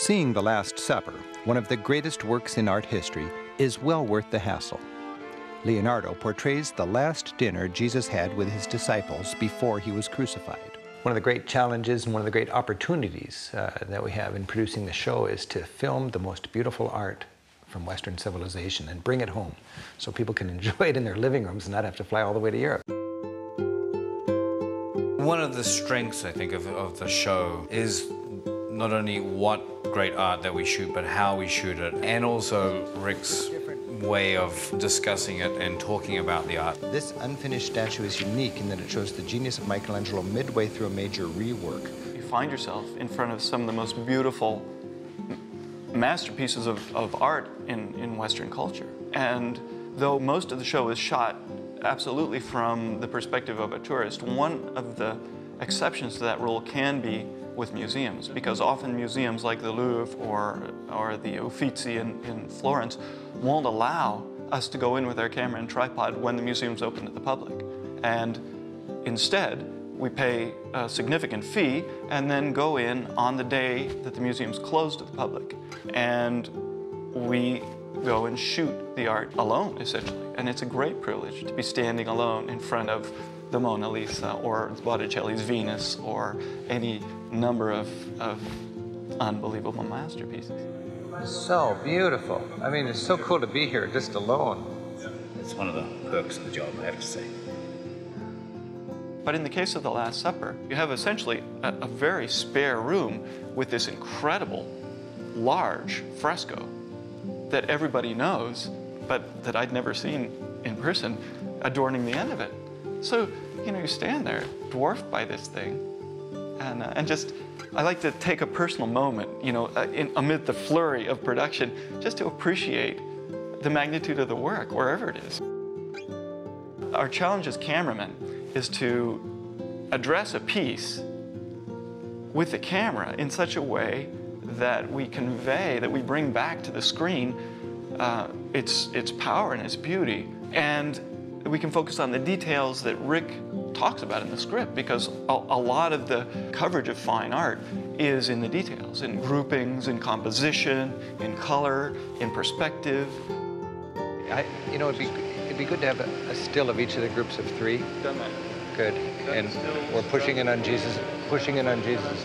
Seeing The Last Supper, one of the greatest works in art history, is well worth the hassle. Leonardo portrays the last dinner Jesus had with his disciples before he was crucified. One of the great challenges and one of the great opportunities that we have in producing the show is to film the most beautiful art from Western civilization and bring it home so people can enjoy it in their living rooms and not have to fly all the way to Europe. One of the strengths, I think, of the show is not only what great art that we shoot, but how we shoot it, and also Rick's way of discussing it and talking about the art. This unfinished statue is unique in that it shows the genius of Michelangelo midway through a major rework. You find yourself in front of some of the most beautiful masterpieces of art in Western culture. And though most of the show is shot absolutely from the perspective of a tourist, one of the exceptions to that rule can be with museums, because often museums like the Louvre or the Uffizi in Florence won't allow us to go in with our camera and tripod when the museum's open to the public. And instead, we pay a significant fee and then go in on the day that the museum's closed to the public. And we go and shoot the art alone, essentially. And it's a great privilege to be standing alone in front of the Mona Lisa or Botticelli's Venus or any number of unbelievable masterpieces. So beautiful. I mean, it's so cool to be here just alone. It's one of the perks of the job, I have to say. But in the case of The Last Supper, you have essentially a very spare room with this incredible, large fresco that everybody knows, but that I'd never seen in person, adorning the end of it. So, you know, you stand there, dwarfed by this thing, and just, I like to take a personal moment, you know, amid the flurry of production, just to appreciate the magnitude of the work, wherever it is. Our challenge as cameramen is to address a piece with the camera in such a way that we convey, that we bring back to the screen its power and its beauty. And we can focus on the details that Rick talks about in the script, because a lot of the coverage of fine art is in the details, in groupings, in composition, in color, in perspective. You know, it'd be good to have a still of each of the groups of three. Done that. Good. And we're pushing in on Jesus'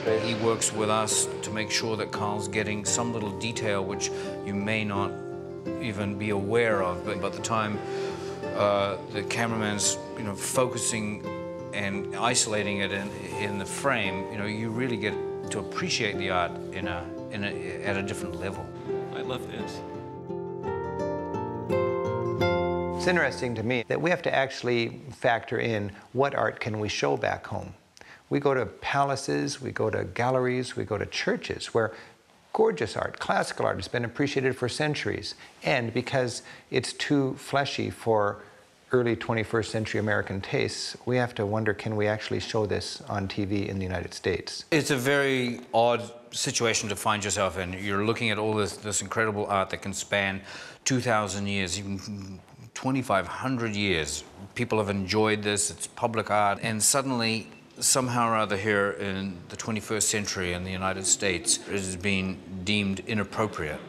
face. He works with us to make sure that Carl's getting some little detail which you may not even be aware of, but by the time the cameraman's, you know, focusing and isolating it in the frame, you know, you really get to appreciate the art at a different level. I love this. It's interesting to me that we have to actually factor in what art can we show back home. We go to palaces, we go to galleries, we go to churches where gorgeous art, classical art, has been appreciated for centuries. And because it's too fleshy for early 21st century American tastes, we have to wonder, can we actually show this on TV in the United States? It's a very odd situation to find yourself in. You're looking at all this incredible art that can span 2,000 years, even 2,500 years. People have enjoyed this, it's public art, and suddenly, somehow or other here in the 21st century in the United States, it has been deemed inappropriate.